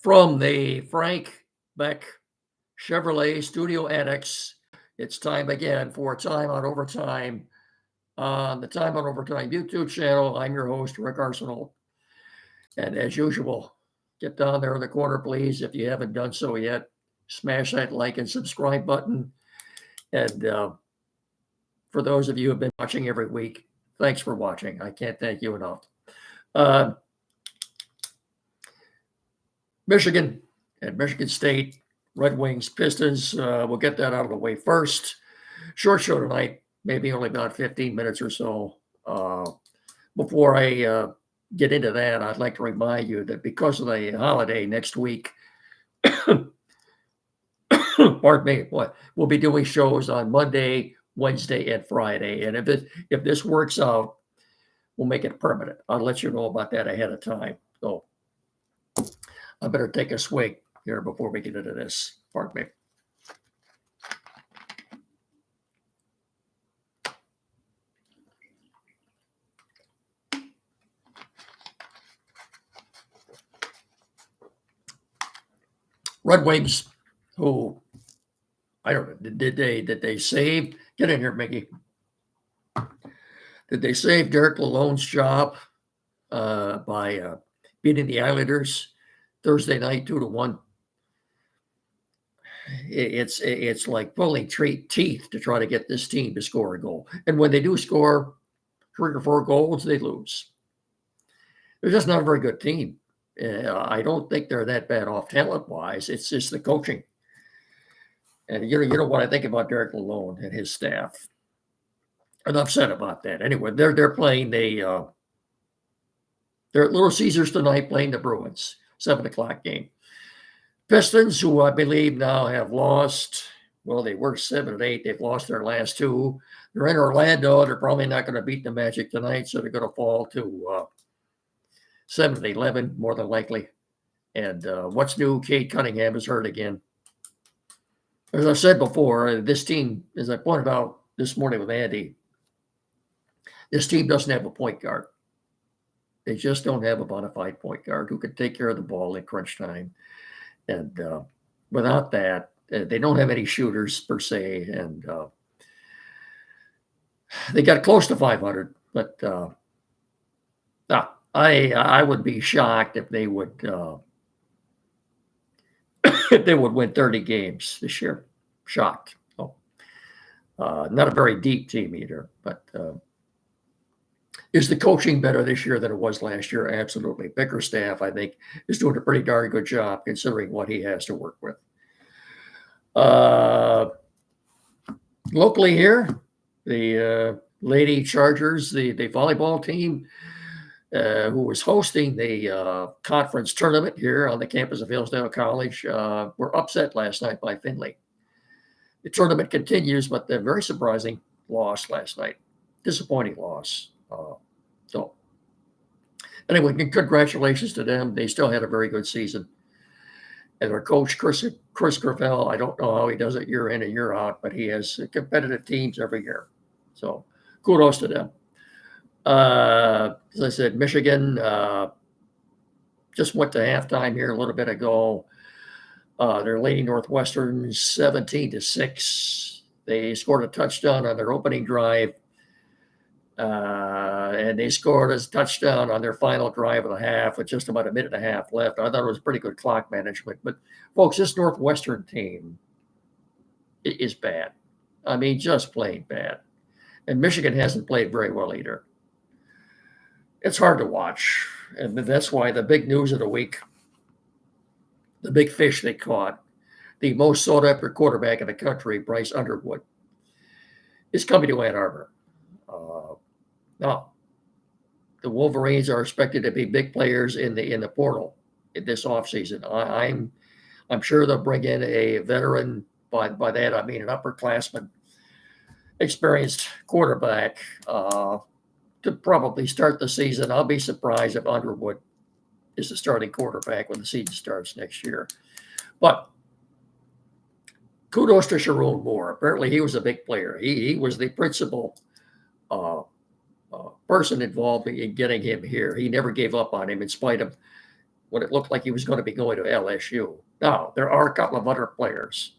From the Frank Beck Chevrolet Studio Annex, it's time again for Time on Overtime on the Time on Overtime YouTube channel. I'm your host, Rick Arsenal. And as usual, get down there in the corner, please. If you haven't done so yet, smash that like and subscribe button. And for those of you who have been watching every week, thanks for watching. I can't thank you enough. Michigan and Michigan State, Red Wings, Pistons. We'll get that out of the way first. Short show tonight, maybe only about 15 minutes or so. Before I get into that, I'd like to remind you that because of the holiday next week, pardon me, we'll be doing shows on Monday, Wednesday, and Friday. And if this works out, we'll make it permanent. I'll let you know about that ahead of time. So I better take a swig here before we get into this. Pardon me. Red Wings, who I don't know, did they save? Get in here, Mickey. Did they save Derek Lalonde's job by beating the Islanders Thursday night 2-1? It's like pulling teeth to try to get this team to score a goal. And when they do score 3 or 4 goals, they lose. They're just not a very good team. I don't think they're that bad off talent-wise. It's just the coaching. And you know what I think about Derek Lalonde and his staff. Enough said about that. Anyway, they're playing they're at Little Caesars tonight playing the Bruins, 7:00 game. Pistons, who I believe now have lost, well, they were 7-8. They've lost their last 2. They're in Orlando. They're probably not going to beat the Magic tonight, so they're going to fall to 7-11, more than likely. And what's new? Cade Cunningham is hurt again. As I said before, this team, as I pointed out this morning with Andy, this team doesn't have a point guard. They just don't have a bona fide point guard who can take care of the ball in crunch time. And without that, they don't have any shooters per se. And they got close to 500, but I would be shocked if they would win 30 games this year. Shocked. Oh. Not a very deep team either, but is the coaching better this year than it was last year? Absolutely. Bickerstaff, I think, is doing a pretty darn good job considering what he has to work with. Locally here, the Lady Chargers, the volleyball team, who was hosting the conference tournament here on the campus of Hillsdale College, were upset last night by Lindley. The tournament continues, but a very surprising loss last night. Disappointing loss. So anyway, congratulations to them. They still had a very good season. And their coach, Chris Gravel, I don't know how he does it year in and year out, but he has competitive teams every year. So kudos to them. As I said, Michigan just went to halftime here a little bit ago. They're leading Northwestern 17-6. They scored a touchdown on their opening drive. And they scored a touchdown on their final drive of the half with just about a minute and a half left. I thought it was pretty good clock management. But, folks, this Northwestern team is bad. I mean, just plain bad. And Michigan hasn't played very well either. It's hard to watch. And that's why the big news of the week, the big fish they caught, the most sought-after quarterback in the country, Bryce Underwood, is coming to Ann Arbor. Now, the Wolverines are expected to be big players in the portal in this offseason. I'm sure they'll bring in a veteran. By that, I mean an upperclassman, experienced quarterback to probably start the season. I'll be surprised if Underwood is the starting quarterback when the season starts next year. But kudos to Sharon Moore. Apparently, he was a big player. He was the principal person involved in getting him here. He never gave up on him in spite of when it looked like he was going to be going to LSU. Now, there are a couple of other players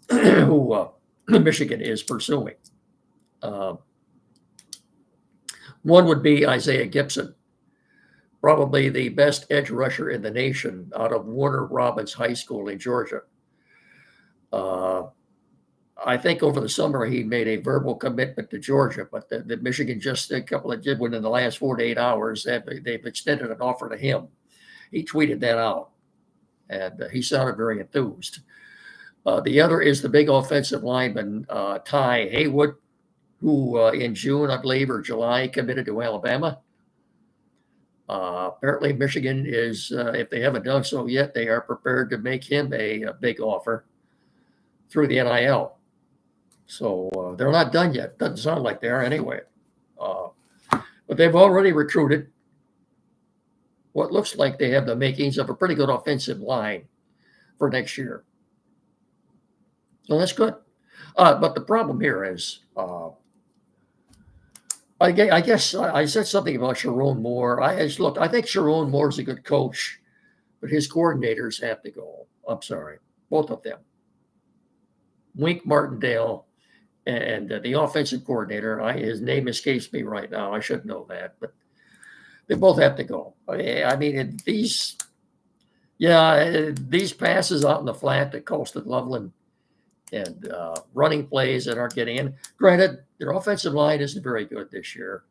who Michigan is pursuing. One would be Isaiah Gibson, probably the best edge rusher in the nation out of Warner Robins High School in Georgia. I think over the summer he made a verbal commitment to Georgia, but the Michigan just a couple of within the last 48 hours they've extended an offer to him. He tweeted that out, and he sounded very enthused. The other is the big offensive lineman Ty Haywood, who in June, I believe, or July, committed to Alabama. Apparently, Michigan is, if they haven't done so yet, they are prepared to make him a big offer through the NIL. So they're not done yet. Doesn't sound like they are anyway. But they've already recruited what looks like they have the makings of a pretty good offensive line for next year. So that's good. But the problem here is, I guess I said something about Sharon Moore. I think Sharon Moore's a good coach, but his coordinators have to go. I'm sorry, both of them. Wink Martindale and the offensive coordinator, his name escapes me right now. I should know that, but they both have to go. I mean, these passes out in the flat that coasted Loveland and running plays that aren't getting in. Granted, their offensive line isn't very good this year.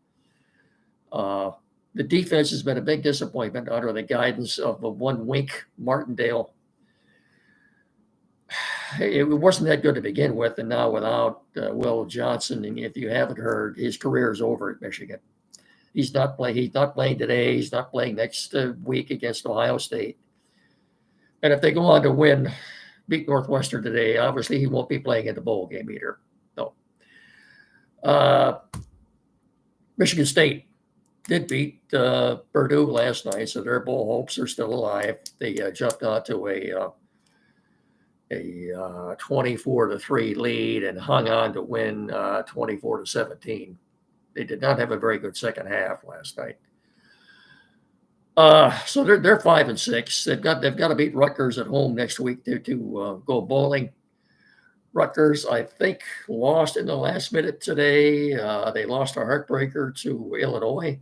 The defense has been a big disappointment under the guidance of the one Wink Martindale. It wasn't that good to begin with, and now without Will Johnson, and if you haven't heard, his career is over at Michigan. He's not playing today. He's not playing next week against Ohio State. And if they go on to beat Northwestern today, obviously he won't be playing in the bowl game either. No. Michigan State did beat Purdue last night, so their bowl hopes are still alive. They jumped out to a 24-3 lead and hung on to win 24-17. They did not have a very good second half last night. So they're 5-6. They've got to beat Rutgers at home next week to go bowling. Rutgers, I think, lost in the last minute today. They lost a heartbreaker to Illinois.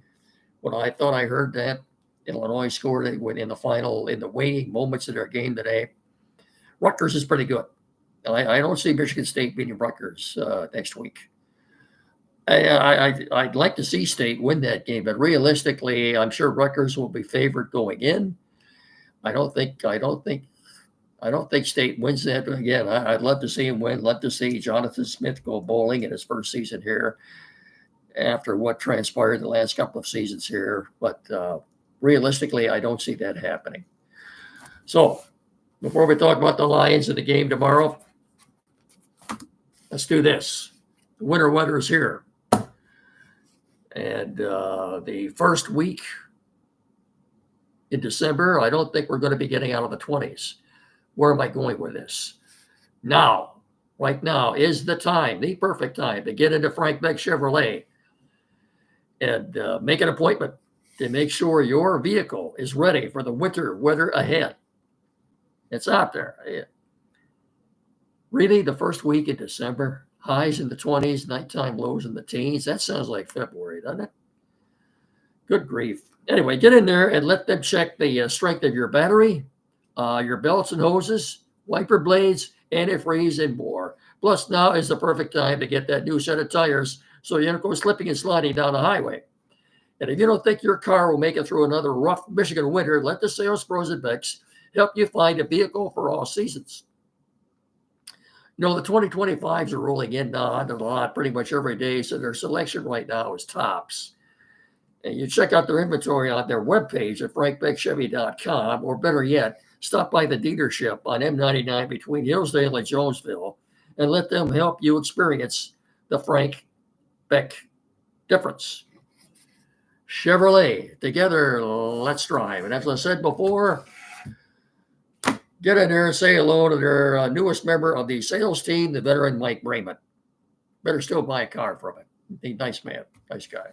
When I thought I heard that Illinois scored it in the waning moments of their game today. Rutgers is pretty good. I don't see Michigan State beating Rutgers next week. I'd like to see State win that game, but realistically, I'm sure Rutgers will be favored going in. I don't think State wins that again. I'd love to see him win. Love to see Jonathan Smith go bowling in his first season here after what transpired the last couple of seasons here. But realistically, I don't see that happening. So before we talk about the Lions and the game tomorrow, let's do this. The winter weather is here. And the first week in December, I don't think we're going to be getting out of the 20s. Where am I going with this? Right now is the perfect time to get into Frank Beck Chevrolet and make an appointment to make sure your vehicle is ready for the winter weather ahead. It's out there. Really, the first week in December, highs in the 20s, nighttime lows in the teens. That sounds like February, doesn't it? Good grief. Anyway, get in there and let them check the strength of your battery, your belts and hoses, wiper blades, antifreeze, and more. Plus, now is the perfect time to get that new set of tires so you don't go slipping and sliding down the highway. And if you don't think your car will make it through another rough Michigan winter, let the sales pros at Beck's help you find a vehicle for all seasons. The 2025s are rolling in now onto the lot pretty much every day, so their selection right now is tops. And you check out their inventory on their webpage at frankbeckchevy.com, or better yet, stop by the dealership on M99 between Hillsdale and Jonesville and let them help you experience the Frank Beck difference. Chevrolet, together, let's drive. And as I said before, get in there and say hello to their newest member of the sales team, the veteran Mike Brayman. Better still buy a car from him. He's a nice man, nice guy.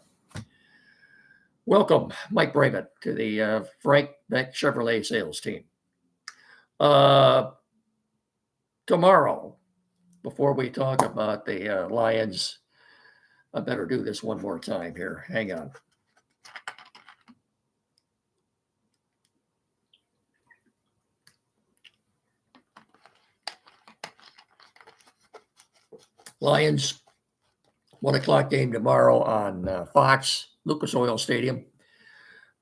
Welcome, Mike Braven, to the Frank Beck Chevrolet sales team. Uh, Tomorrow, before we talk about the Lions, I better do this one more time here. Hang on. Lions, 1 o'clock game tomorrow on Fox, Lucas Oil Stadium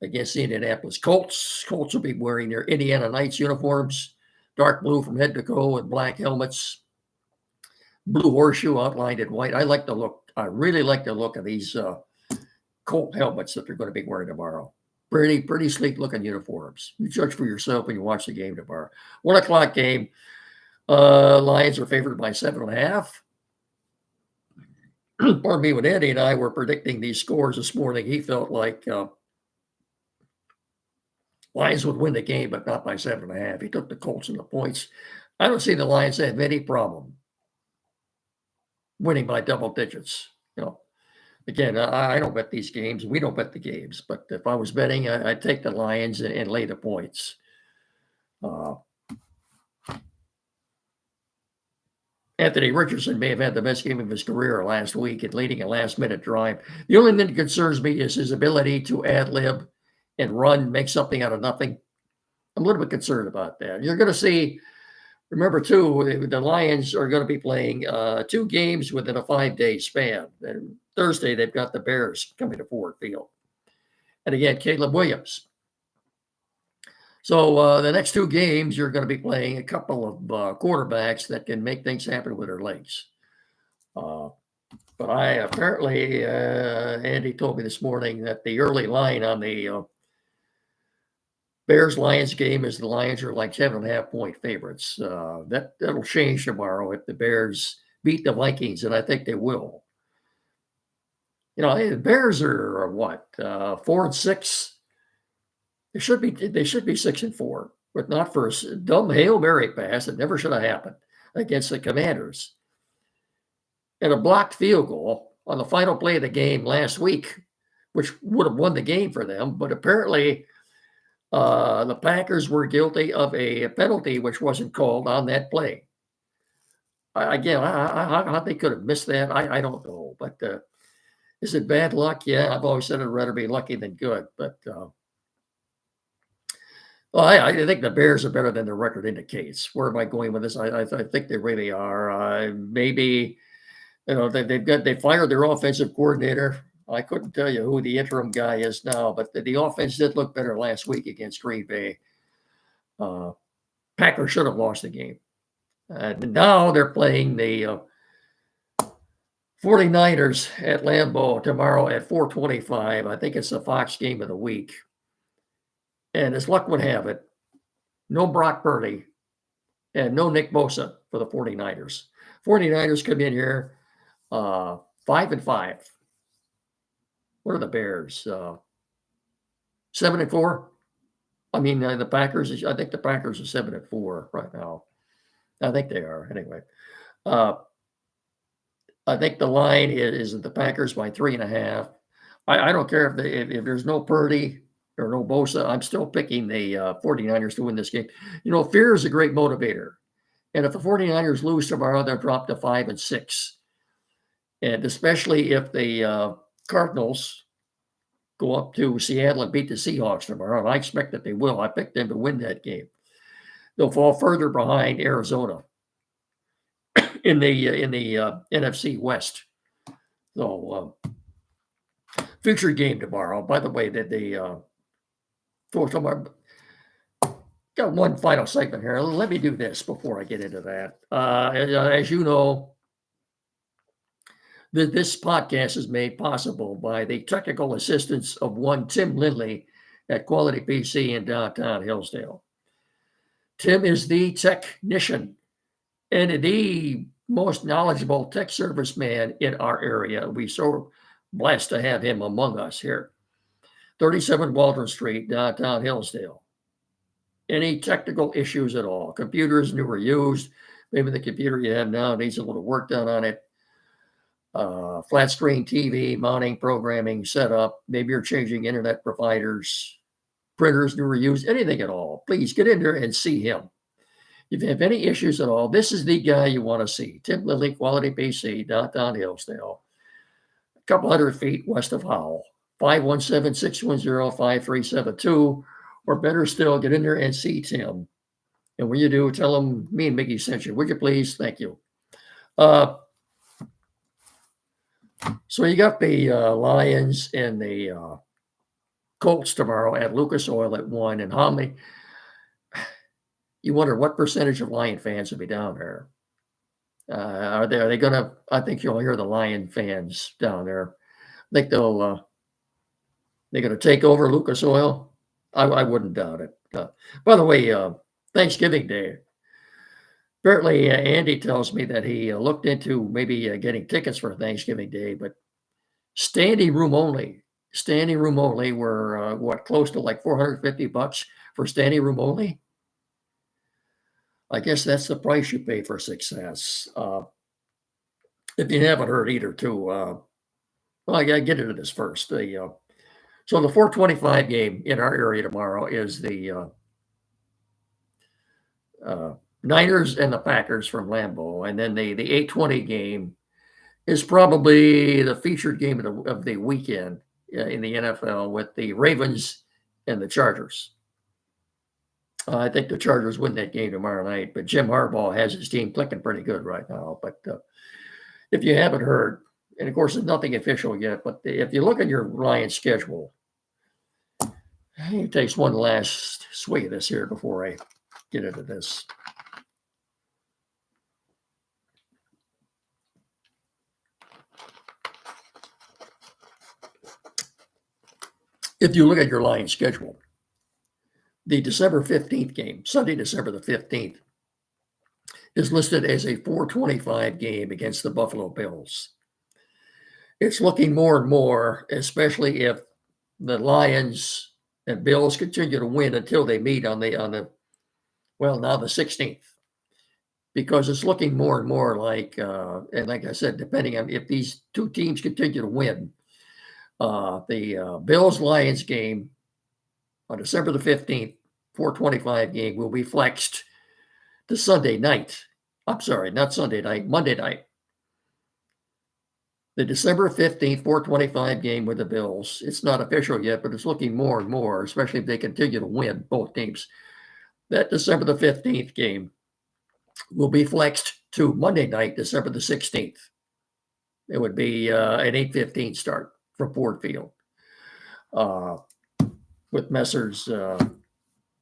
against the Indianapolis Colts. Colts will be wearing their Indiana Knights uniforms, dark blue from head to toe with black helmets, blue horseshoe outlined in white. I like the look. I really like the look of these Colt helmets that they're going to be wearing tomorrow. Pretty sleek looking uniforms. You judge for yourself when you watch the game tomorrow. 1 o'clock game. Lions are favored by 7.5. Pardon me, when Andy and I were predicting these scores this morning, he felt like Lions would win the game, but not by 7.5. He took the Colts and the points. I don't see the Lions have any problem winning by double digits. Again, I don't bet these games. We don't bet the games. But if I was betting, I'd take the Lions and lay the points. Anthony Richardson may have had the best game of his career last week in leading a last-minute drive. The only thing that concerns me is his ability to ad-lib and run, make something out of nothing. I'm a little bit concerned about that. You're going to see, remember, too, the Lions are going to be playing 2 games within a 5-day span. And Thursday, they've got the Bears coming to Ford Field. And again, Caleb Williams. So the next 2 games, you're going to be playing a couple of quarterbacks that can make things happen with their legs. But I apparently, Andy told me this morning that the early line on the Bears-Lions game is the Lions are like 7.5-point favorites. That'll change tomorrow if the Bears beat the Vikings, and I think they will. The Bears are what, 4-6? They should be 6-4, but not for a dumb Hail Mary pass that never should have happened against the Commanders. And a blocked field goal on the final play of the game last week, which would have won the game for them, but apparently the Packers were guilty of a penalty which wasn't called on that play. Again, how they could have missed that, I don't know. But is it bad luck? Yeah, I've always said I'd rather be lucky than good. But I think the Bears are better than their record indicates. Where am I going with this? I think they really are. Maybe they fired their offensive coordinator. I couldn't tell you who the interim guy is now, but the offense did look better last week against Green Bay. Packers should have lost the game. And now they're playing the 49ers at Lambeau tomorrow at 4:25. I think it's the Fox game of the week. And as luck would have it, no Brock Purdy and no Nick Bosa for the 49ers. 49ers come in here 5-5. What are the Bears? 7-4? I mean, the Packers, I think the Packers are 7-4 right now. I think they are, anyway. I think the line is the Packers by 3.5. I don't care if there's no Purdy or no Bosa. I'm still picking the 49ers to win this game. Fear is a great motivator. And if the 49ers lose tomorrow, they'll drop to 5-6. And especially if the Cardinals go up to Seattle and beat the Seahawks tomorrow, and I expect that they will. I picked them to win that game. They'll fall further behind Arizona in the NFC West. So future game tomorrow. By the way, that got one final segment here. Let me do this before I get into that. As you know, this podcast is made possible by the technical assistance of one Tim Lindley at Quality PC in downtown Hillsdale. Tim is the technician and the most knowledgeable tech service man in our area. We're so blessed to have him among us here. 37 Waldron Street, downtown Hillsdale. Any technical issues at all? Computers new or used? Maybe the computer you have now needs a little work done on it. flat screen TV, mounting, programming, setup. Maybe you're changing internet providers, printers, new or used, anything at all. Please get in there and see him. If you have any issues at all, this is the guy you want to see. Tim Lindley, Quality PC, downtown Hillsdale, a couple hundred feet west of Howell. 517-610-5372, or better still, get in there and see Tim. And when you do, tell him me and Mickey sent you. Would you please? Thank you. So you got the Lions and the Colts tomorrow at Lucas Oil at 1. And how many? You wonder what percentage of Lion fans will be down there. Are they going to? I think you'll hear the Lion fans down there. I think they're going to take over Lucas Oil. I wouldn't doubt it. By the way, Thanksgiving Day. Apparently, Andy tells me that he looked into maybe getting tickets for Thanksgiving Day, but standing room only. Standing room only were close to like $450 for standing room only. I guess that's the price you pay for success. If you haven't heard either, too. Well, I got to get into this first. So the 425 game in our area tomorrow is the Niners and the Packers from Lambeau, and then the 820 game is probably the featured game of the weekend in the NFL with the Ravens and the Chargers. I think the Chargers win that game tomorrow night, but Jim Harbaugh has his team clicking pretty good right now. But if you haven't heard, and of course, there's nothing official yet, but if you look at your Lions schedule, it takes one last swig of this here before I get into this. If you look at your Lions schedule, the December 15th game, Sunday, December the 15th, is listed as a 425 game against the Buffalo Bills. It's looking more and more, especially if the Lions and Bills continue to win until they meet on the 16th, because it's looking more and more like, and like I said, depending on if these two teams continue to win, the Bills-Lions game on December the 15th, 425 game will be flexed to Sunday night. I'm sorry, not Sunday night, Monday night. The December 15th, 425 game with the Bills. It's not official yet, but it's looking more and more, especially if they continue to win, both teams. That December the 15th game will be flexed to Monday night, December the 16th. It would be an 8:15 start from Ford Field with Messrs.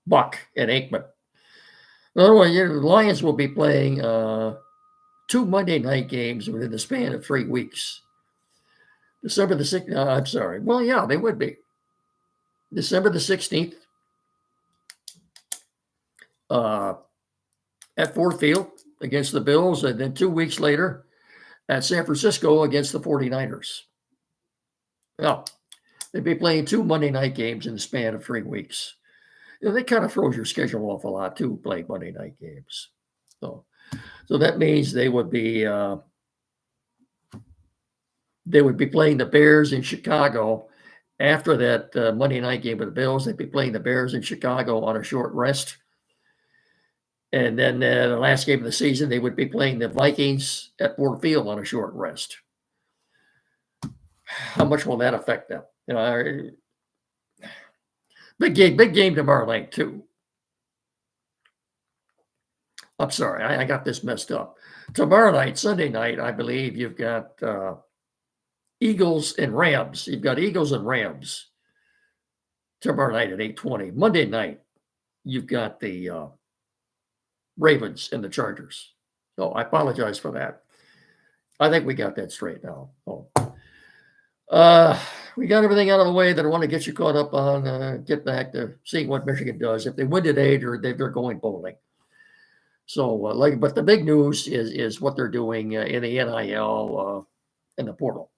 Buck and Aikman. Otherwise, the Lions will be playing 2 Monday night games within the span of 3 weeks. December the 6th, I'm sorry. Well, yeah, they would be. December the 16th at Ford Field against the Bills, and then 2 weeks later at San Francisco against the 49ers. Well, they'd be playing 2 Monday night games in the span of 3 weeks. They kind of throws your schedule off a lot too, playing Monday night games. So that means they would be playing the Bears in Chicago after that Monday night game with the Bills. They'd be playing the Bears in Chicago on a short rest. And then the last game of the season, they would be playing the Vikings at Ford Field on a short rest. How much will that affect them? Big game tomorrow night, too. I'm sorry, I got this messed up. Tomorrow night, Sunday night, I believe you've got Eagles and Rams. You've got Eagles and Rams tomorrow night at 8:20. Monday night, you've got the Ravens and the Chargers. So I apologize for that. I think we got that straight now. We got everything out of the way that I want to get you caught up on. Get back to seeing what Michigan does. If they win today, they're going bowling. So, but the big news is what they're doing in the NIL and the portal.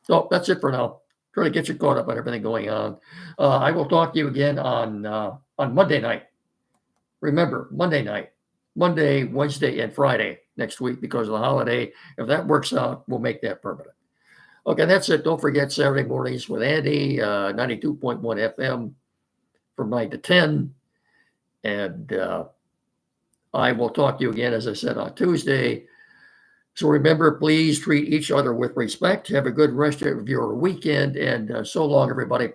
So that's it for now. Try to get you caught up on everything going on. I will talk to you again on Monday night. Remember, Monday night, Monday, Wednesday, and Friday next week because of the holiday. If that works out, we'll make that permanent. Okay, that's it. Don't forget Saturday mornings with Andy, 92.1 FM from 9 to 10. And I will talk to you again, as I said, on Tuesday. So remember, please treat each other with respect. Have a good rest of your weekend. And so long, everybody.